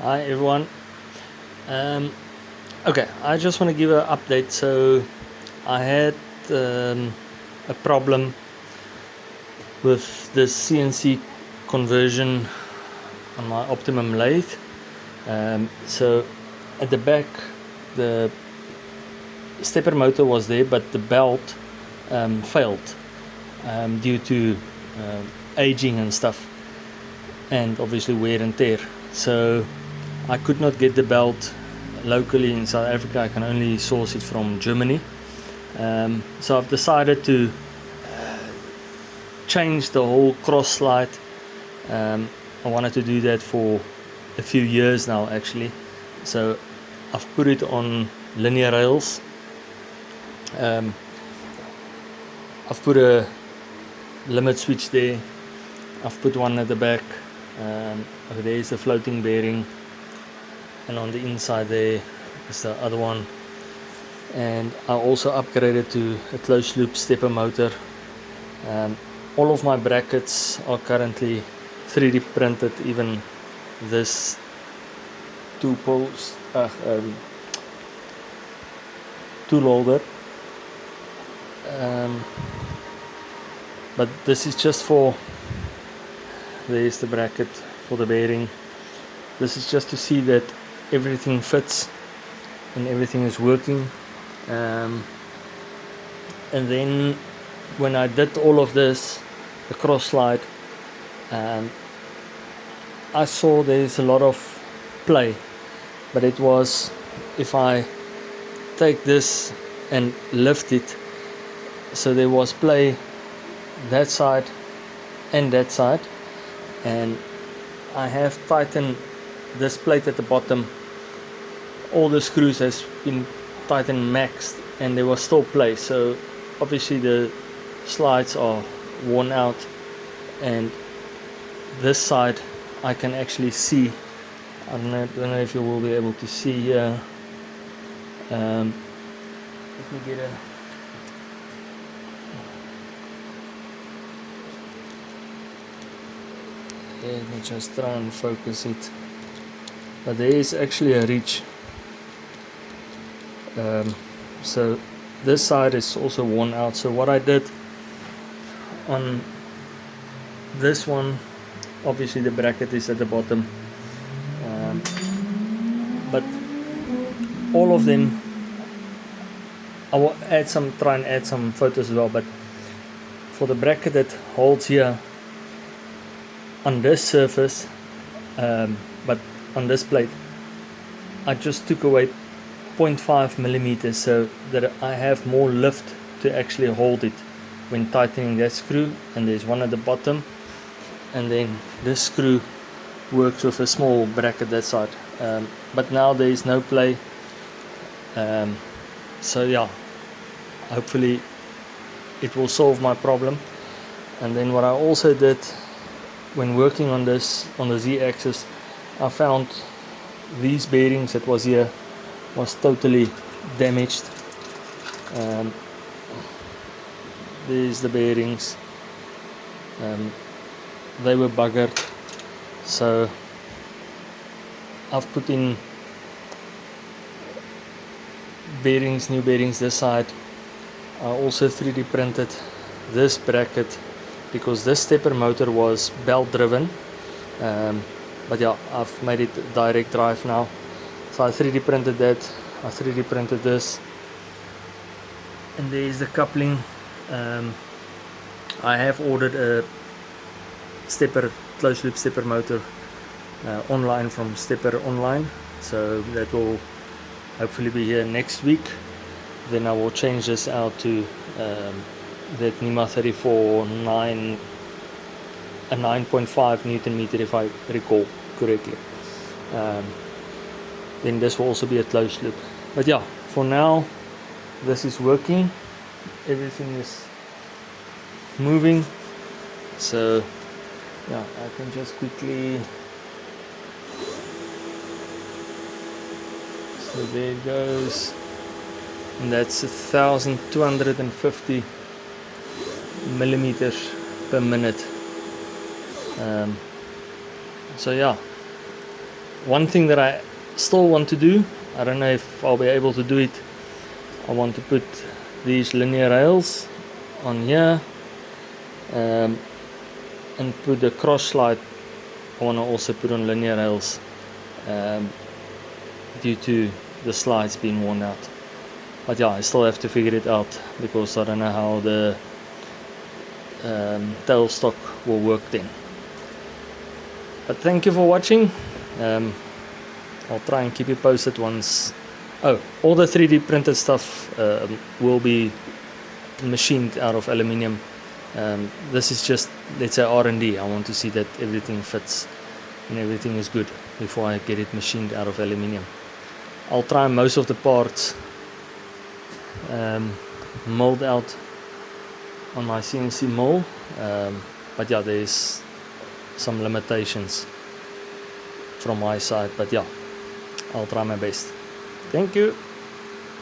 Hi everyone. Okay, I just want to give an update. So I had a problem with the CNC conversion on my Optimum lathe. So at the back, the stepper motor was there, but the belt failed due to aging and stuff, and obviously wear and tear. So I could not get the belt locally in South Africa. I can only source it from Germany. So I've decided to change the whole cross slide. I wanted to do that for a few years now actually. So I've put it on linear rails. I've put a limit switch there. I've put one at the back. There's the floating bearing, and on the inside there is the other one. And I also upgraded to a closed loop stepper motor. All of my brackets are currently 3D printed, even this tool holder. But this is just for, there's the bracket for the bearing. This is just to see that everything fits and everything is working. And then when I did all of this, the cross slide, I saw there's a lot of play, but it was, if I take this and lift it, so there was play that side and that side, and I have tightened this plate at the bottom. All the screws has been tightened maxed, and there was still play, so obviously the slides are worn out. And this side I can actually see, I don't know if you will be able to see here. Let me get a let me just try and focus it, but there is actually a reach. So this side is also worn out. So what I did on this one, obviously the bracket is at the bottom, but all of them, I will try and add some photos as well. But for the bracket that holds here on this surface, but on this plate, I just took away 0.5 millimeters so that I have more lift to actually hold it when tightening that screw. And there's one at the bottom, and then this screw works with a small bracket that side, but now there is no play. So yeah, hopefully it will solve my problem. And then what I also did when working on this, on the Z-axis, I found these bearings that was here was totally damaged. There's the bearings, they were buggered, so I've put in bearings, new bearings this side. I also 3D printed this bracket because this stepper motor was belt driven, but yeah, I've made it direct drive now. So I 3D printed that, I 3D printed this, and there is the coupling. I have ordered a stepper, closed loop stepper motor online from Stepper Online, so that will hopefully be here next week. Then I will change this out to that NEMA 34 a 9.5 Newton meter if I recall correctly. Then this will also be a closed loop. But yeah, for now this is working, everything is moving. So yeah, I can just quickly, so there it goes, and that's 1250 millimeters per minute. So yeah, one thing that I still want to do, I don't know if I'll be able to do it. I want to put these linear rails on here, and put the cross slide. I want to also put on linear rails, due to the slides being worn out. But yeah, I still have to figure it out because I don't know how the tailstock will work then. But thank you for watching. I'll try and keep you posted once. Oh, all the 3D printed stuff will be machined out of aluminium. This is just, let's say, R&D. I want to see that everything fits and everything is good before I get it machined out of aluminium. I'll try most of the parts mold out on my CNC mold, but yeah, there's some limitations from my side, but yeah, I'll try my best. Thank you.